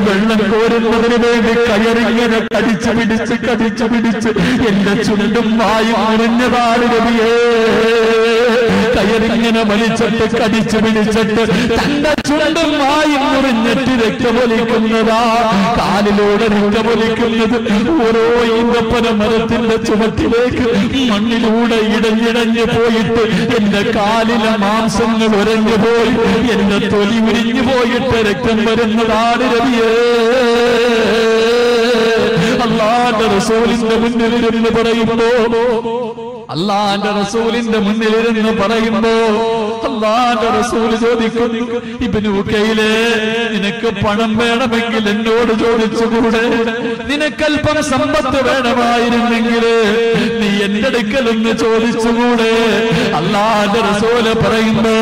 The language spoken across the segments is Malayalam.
വെള്ളം കോരുന്നതിന് വേണ്ടി കയറിങ്ങനെ കടിച്ചു പിടിച്ച് എന്റെ ചുണ്ടും വായും മുറിഞ്ഞതാണ് നബിയേ. കയറിങ്ങനെ വലിച്ചിട്ട് കടിച്ചു പിടിച്ചിട്ട് തന്റെ ചുണ്ടും വായും മുറിഞ്ഞിട്ട് രക്തമൊലിക്കുന്നതാ. കാലിലൂടെ രക്തമൊലിക്കുന്നത് ഓരോ ഈന്തപ്പന മരത്തിന്റെ ചുവട്ടിലേക്ക് മണ്ണിലൂടെ ഇടഞ്ഞിടഞ്ഞു പോയിട്ട് എന്റെ കാലിലെ മാംസങ്ങൾ ഉരഞ്ഞു പോയി എന്റെ തൊലി ഉരിഞ്ഞു പോയിട്ട് രക്തം വരുന്നതാണ് നബിയേ. അല്ലാഹുവിന്റെ റസൂലിന്റെ മുന്നിലിരുന്ന് പറയുമ്പോ അല്ലാഹുവിന്റെ റസൂലിന്റെ മുന്നിലിരുന്ന് പറയുമ്പോ അല്ലാഹുവിന്റെ റസൂൽ ചോദിക്കുന്നു, ഇബ്നു ഉകൈലെ, നിനക്ക് പണം വേണമെങ്കിൽ എന്നോട് ചോദിച്ചുകൂടെ? നിനക്കല്പം സമ്പത്ത് വേണമായിരുന്നെങ്കിൽ നീ എന്റെ അടുക്കലൊന്ന് ചോദിച്ചുകൂടെ? അല്ലാഹുവിന്റെ റസൂല് പറയുമ്പോ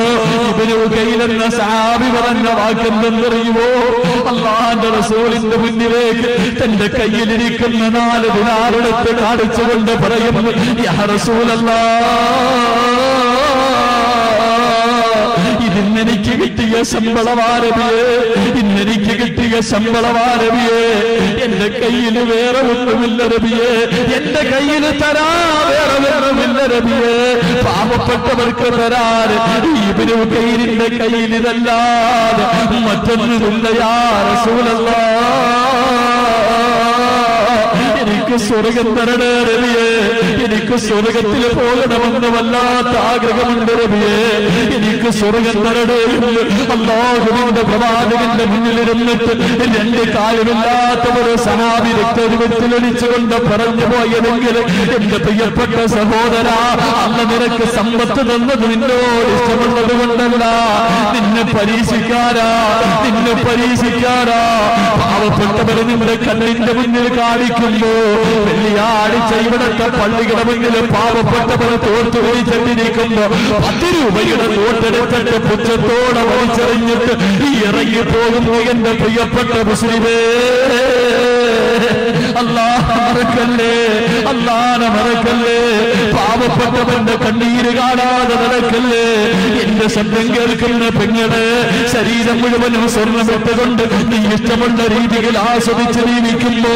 ഇബ്നു ഉകൈൽ എന്ന സഹാബി പറഞ്ഞ വാക്കെന്തെന്നറിയുമോ? അല്ലാഹുവിന്റെ റസൂലിന്റെ മുന്നിലേക്ക് തന്റെ കയ്യിലിരിക്കുന്ന 4 ദിനാർ എടുത്ത് കാണിച്ചുകൊണ്ട് പറയുന്നു, യാ റസൂലല്ലാഹ്, ഇന്നെനിക്ക് കിട്ടിയ ശമ്പളവാരവിയേ, ഇന്നെനിക്ക് കിട്ടിയ ശമ്പളവാരവിയേ. എന്റെ കയ്യിൽ വേറെ ഒന്നുമില്ല നബിയേ, എന്റെ കയ്യിൽ തരാ വേറെ വേറൊന്നുമില്ല നബിയേ. പാവപ്പെട്ടവർക്ക് തരാൻ ഇബ്നു ഉകൈലിന്റെ കയ്യിൽ ഇതല്ലാതെ മറ്റൊന്നുമില്ല യാ റസൂലല്ലാഹ്. എനിക്ക് സ്വർഗം തരണേ നബിയേ, എനിക്ക് സ്വർഗത്തിൽ പോകണമെന്ന് വല്ലാത്ത ആഗ്രഹമുണ്ട് നബിയേ, എനിക്ക് സ്വർഗം തരണേ. അല്ലാഹുവിന്റെ പ്രവാചകന്റെ മുന്നിലിരുന്നിട്ട് 2 കാലുമില്ലാത്ത ഒരു സഹാബി രക്തരൂപത്തിലൊലിച്ചുകൊണ്ട് പറഞ്ഞു പോയതെങ്കിൽ എന്റെ പ്രിയപ്പെട്ട സഹോദര, അന്ന് നിനക്ക് സമ്പത്ത് തന്നത് നിന്നോട് ഇഷ്ടമുള്ളത് കൊണ്ടല്ല, നിന്നെ പരീക്ഷിക്കാരാ. പാവപ്പെട്ടവർ നിന്റെ കണ്ണിന്റെ മുന്നിൽ കാണിക്കുമ്പോ വെള്ളിയാഴ്ച ഇവിടത്തെ പള്ളികളുടെ മുന്നിൽ പാവപ്പെട്ടവർ തോർത്തു വലിച്ചെത്തിരിക്കുമ്പോ 10 രൂപയുടെ തോട്ടെടുത്തിട്ട് പുച്ഛത്തോടെ വലിച്ചെറിഞ്ഞിട്ട് ഇറങ്ങി പോകുന്നു എന്റെ പ്രിയപ്പെട്ട മുസ്ലിമേ. അല്ലാഹനെ മറക്കല്ലേ, പാവപ്പെട്ടവന്റെ കണ്ണീര് കാണാതെ നടക്കല്ലേ. എന്റെ ശബ്ദം കേൾക്കുന്ന പെങ്ങളെ, ശരീരം മുഴുവനും സ്വർണ്ണമിട്ടുകൊണ്ട് നീ ഇഷ്ടമുള്ള രീതിയിൽ ആസ്വദിച്ച് ജീവിക്കുമ്പോ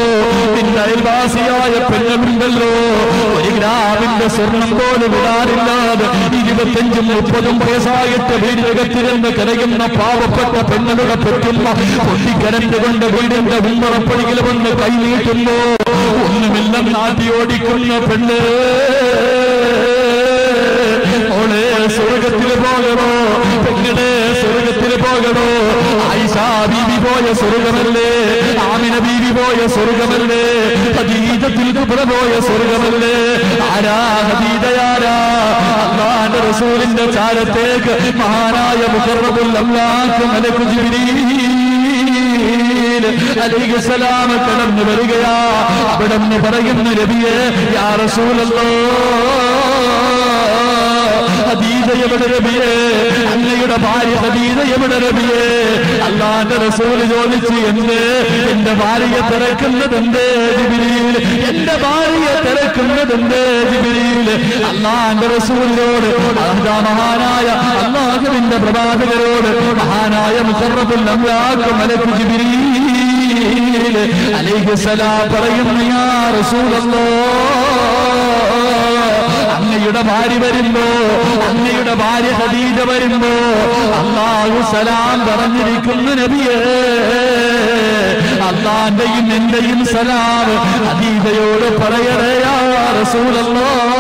നിന്റെ അയൽവാസിയായ പെങ്ങളുണ്ടല്ലോ, 1 ഗ്രാമിന്റെ സ്വർണം പോലും വിടാറില്ലാതെ 25-30 വയസ്സായിട്ട് വീടിനകത്തിരുന്ന് കരയുന്ന പാവപ്പെട്ട പെങ്ങളുടെ പെറ്റുമ്മ പൊട്ടിക്കരഞ്ഞുകൊണ്ട് വീടിന്റെ ഉമ്മറപ്പടിയിൽ വന്ന് കൈ നീട്ടുമ്പോ ഒന്നുമില്ല നാട്ടി ഓടിക്കുന്ന പെണ്ണ്, ഓളെ സ്വർഗത്തിൽ പോകണോ? പെങ്ങളെ സ്വർഗത്തിൽ പോകണോ? ആയിഷാ ബീവി പോയ സ്വർഗമല്ലേ? ആമിന ബീവി പോയ സ്വർഗമല്ലേ? ഖദീജത്തുൽ കുബ്ര പോയ സ്വർഗമല്ലേ? ആരാ ഖദീജയാരാ? അല്ലാഹുവിന്റെ റസൂലിന്റെ ചാരത്തേക്ക് മഹാനായ മുഖറബുൽ അംലാഖ് മലക്കു ജിബ്രീൽ അലൈഹിസ്സലാം കടന്നു വരികയാ. അവിടെ നിന്ന് പറയുന്ന നബിയേ, യാ റസൂലല്ലാഹ്, ഖദീജ എവിടെ നബിയേ? അങ്ങയുടെ ഭാര്യ ഖദീജ എവിടെ നബിയേ? അല്ലാഹുവിന്റെ റസൂൽ ചോദിച്ചു, എന്റെ ഭാര്യയെ തിരക്കുന്നതെന്തേ ജിബ്രീൽ? എന്റെ ഭാര്യയെ തിരക്കുന്നതെന്തേ ജിബ്രീൽ? അല്ലാഹുവിന്റെ റസൂലിനോട്, മഹാനായ അല്ലാഹുവിന്റെ പ്രവാചകരോട് മഹാനായ മുഖറബുൽ അംലാഖ് മലക്കു ജിബ്രീൽ അലൈഹിസ്സലാം പറയുന്നു, യാ റസൂലല്ലാഹ്, അങ്ങയുടെ ഭാര്യ വരുമ്പോ, അങ്ങയുടെ ഭാര്യ ഖദീജ വരുമ്പോ അല്ലാഹു സലാം പറഞ്ഞിരിക്കുന്നു നബിയേ. അല്ലാഹുവിന്റെയും എന്റെയും സലാം ഖദീജയോട് പറയണേ യാ റസൂലല്ലാഹ്.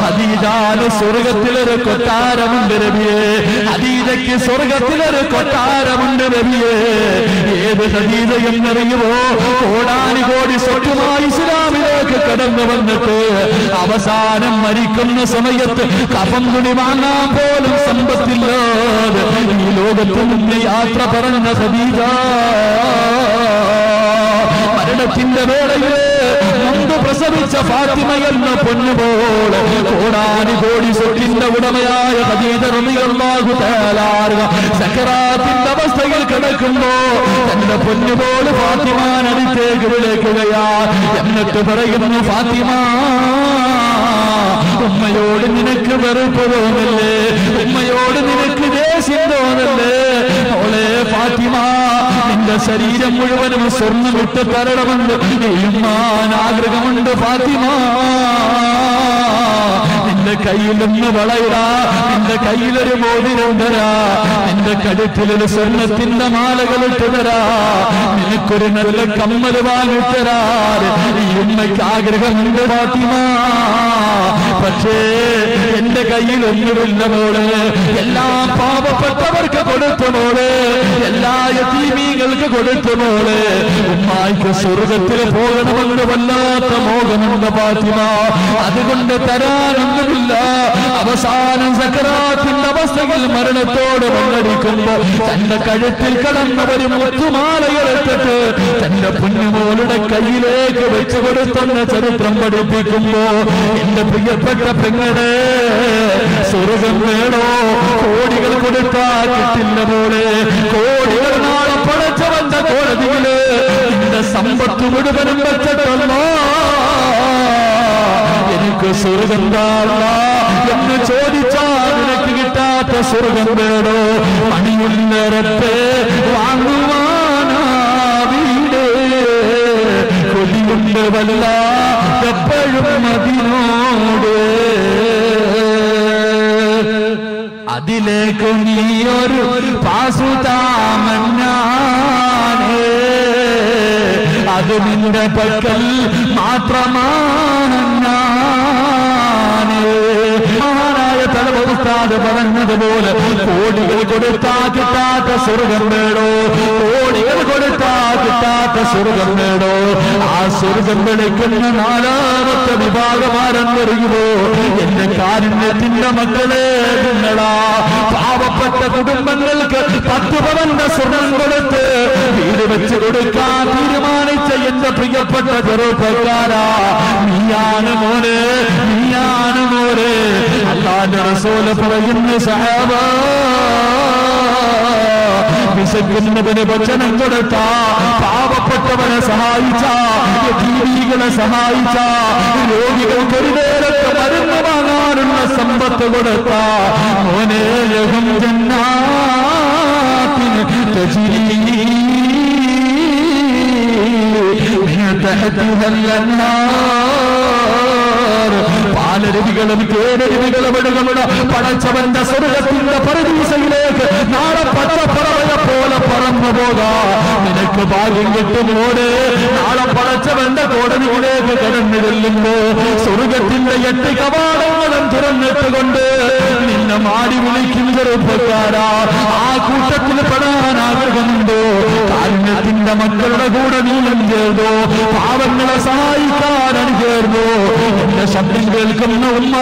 ഖദീജാന് സ്വർഗത്തിലൊരു കൊട്ടാരമുണ്ട് നബിയേ, ഖദീജയ്ക്ക് സ്വർഗത്തിലൊരു കൊട്ടാരമുണ്ട് നബിയേ. ഏത് ഖദീജ എന്നറിയുമോ? കോടാനുകോടി സ്വത്തുമായി ഇസ്ലാമിലേക്ക് കടന്നു വന്നിട്ട് അവസാനം മരിക്കുന്ന സമയത്ത് കഫം തുണി വാങ്ങാൻ പോലും സമ്പത്തില്ലാതെ ഈ ലോകത്ത് നിന്ന് യാത്ര പറഞ്ഞ ഖദീജ. മരണത്തിന്റെ വേളയില് മുമ്പ് പ്രസവിച്ച ഫാത്തിമ എന്ന പൊന്നുപോൾ കോടാനുകോടി സ്വത്തിന്റെ ഉടമയായ ഖദീജ റളിയല്ലാഹു തആല സക്കറാത്തിന്റെ അവസ്ഥയിൽ കിടക്കുമ്പോ തന്റെ പൊന്നുപോൾ ഫാത്തിമാനെ അടുത്തേക്ക് വിളിക്കുകയാ. എന്നിട്ട് പറയുന്നു, ഫാത്തിമ, ഉമ്മയോട് നിനക്ക് വെറുപ്പ് തോന്നില്ലേ? ഉമ്മയോട് നിനക്ക് ഉദ്ദേശിച്ചോന്നല്ലേ മോളെ ഫാത്തിമ, നിന്റെ ശരീരം മുഴുവനും സ്വർണ്ണം ഇട്ട് തരണമെന്ന് ഈമാൻ ആഗ്രഹമുണ്ട് ഫാത്തിമ. നിന്റെ കയ്യിലൊന്ന് വളയിടാ, നിന്റെ കയ്യിലൊരു മോതിരം തരാ, നിന്റെ കഴുത്തിലൊരു സ്വർണ്ണത്തിന്റെ മാലകൾ ഇട്ട് തരാ, നിനക്കൊരു നല്ല കമ്മല് വാങ്ങിത്തരാ. ഈ ഉമ്മയ്ക്ക് ആഗ്രഹമുണ്ട് ഫാത്തിമ. പക്ഷേ എന്റെ കയ്യിൽ ഒന്നുമില്ല മോള്. എല്ലാ പാവപ്പെട്ടവർക്ക് കൊടുത്തു മോള്, എല്ലാ യതീമീങ്ങൾക്ക് കൊടുത്തു മോള്. ഉമ്മായിക്ക് സ്വർഗത്തിൽ പോകണമെന്ന് വല്ലാത്ത മോഹമുണ്ട് ഫാത്തിമ. അതുകൊണ്ട് തരാനൊന്നുമില്ല. അവസാനം സക്കറാത്തിന്റെ അവസ്ഥയിൽ മരണത്തോട് മണ്ണടിക്കുമ്പോ തന്റെ കഴുത്തിൽ കടന്നവരും മുത്തുമാലകളെത്തിട്ട് തന്റെ പൊന്നുമോളുടെ കയ്യിലേക്ക് വെച്ചു കൊടുത്തെന്ന ചരിത്രം പഠിപ്പിക്കുമ്പോ എന്റെ പ്രിയപ്പെട്ട പെങ്ങളെ, സ്വർഗം വേണോ? കോടികൾ കൊടുത്താൽ കിട്ടില്ല മോളെ. കോടികൾ നാളെ പടച്ചവന്റെ കോടതിയില് നിന്റെ സമ്പത്ത് മുഴുവനും വെച്ചിട്ടുണ്ടോ? എനിക്ക് സ്വർഗം താഴ എന്ന് ചോദിച്ചാൽ നിനക്ക് കിട്ടാത്ത സ്വർഗം വേണോ? മണിയുള്ളരത്തെ വാങ്ങുവാനാ വീട്, കൊടിയുണ്ട് വല്ല എപ്പോഴും അതിനോട്. അതിലേക്ക് നീയൊരു പാസുതാമന്നാണ്, അത് നിന്റെ പക്കൽ മാത്രമാണ്. മഹാനായ തലവസ്ഥാത് പറഞ്ഞതുപോലെ കോടികൾ കൊടുത്താ കിട്ടാത്ത സ്വർഗം വേണോ? കോടികൾ കൊടുത്താ കിട്ടാത്ത സ്വർഗം വേണോ? ആ സ്വർഗം വിളിക്കുന്ന നാലാമത്തെ വിഭാഗമാരെന്നറിയുമോ? എന്റെ കാരുണ്യത്തിന്റെ മക്കളെ, നിങ്ങളാ പാവപ്പെട്ട കുടുംബങ്ങൾക്ക് 10 പവന്റെ സ്വർണം കൊടുത്ത് വീട് വെച്ച് കൊടുക്കാൻ തീരുമാനിച്ച എന്റെ പ്രിയപ്പെട്ട ചെറുപ്പക്കാരാ, നീയാണ് മോനെ, നീയാണ് മോനെ. അല്ലാഹുവിന്റെ റസൂൽ പറയുന്നു, സഹാബ, വിശക്കുന്നവന് ഭക്ഷണം കൊടുത്ത, പാവപ്പെട്ടവനെ സഹായിച്ച, യതീമികളെ സഹായിച്ച, രോഗികൾക്ക് ഒരു നേരത്തെ മരുന്ന് വാങ്ങാനുള്ള സമ്പത്ത് കൊടുത്ത മോനെ, ലഹും ജന്നാത്തിൻ തജ്രീ മിൻ തഹ്തിഹൽ അൻഹാർ, പാലരുവികളും കേരരുവികളും ഒഴുകുന്ന പടച്ചവന്റെ സ്വർഗത്തിന്റെ പരദീസയിലേക്ക് നാളെ പച്ചപ്പറവയെ പോലെ പറന്നു പോകാം. നിനക്ക് ഭാഗ്യം കിട്ടുമോടെ? നാളെ പടച്ചവന്റെ കോടതിയിലേക്ക് കടന്നു ചെല്ലുമ്പോ സ്വർഗത്തിന്റെ 8 കവാടങ്ങളും തുറന്നിട്ടുകൊണ്ട് നിന്നെ മാടി വിളിക്കും ചെറുപ്പക്കാരാ. ആ കൂട്ടത്തിൽ പെടാൻ ആഗ്രഹമുണ്ടോ? കാരുണ്യത്തിന്റെ മക്കളുടെ കൂടെ നീളം ചേർന്നോ? പാവങ്ങളെ സഹായിക്കാൻ അണിചേർന്നോ? എന്റെ ശബ്ദം കേൾക്കുന്ന ഉമ്മ,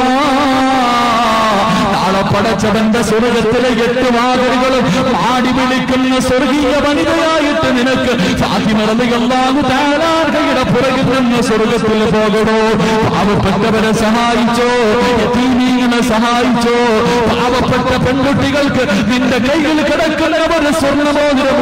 നാളെ പടച്ചവന്റെ സ്വർഗത്തിലെ 8 വാതിലുകളും മാടി വിളിക്കുന്ന സ്വർഗീയ വനിതയായിട്ട് നിനക്ക് ഫാത്തിമ റളിയല്ലാഹു തആല അൻഹയുടെ പുറകിൽ നിന്ന് സ്വർഗത്തിൽ പോകണോ? പാവപ്പെട്ടവരെ സഹായിച്ചോ? യതീമീങ്ങളെ സഹായിച്ചോ? പാവപ്പെട്ട പെൺകുട്ടികൾക്ക് നിന്റെ കയ്യിൽ കിടക്കുന്നവർ സ്വർണ്ണമോതിരം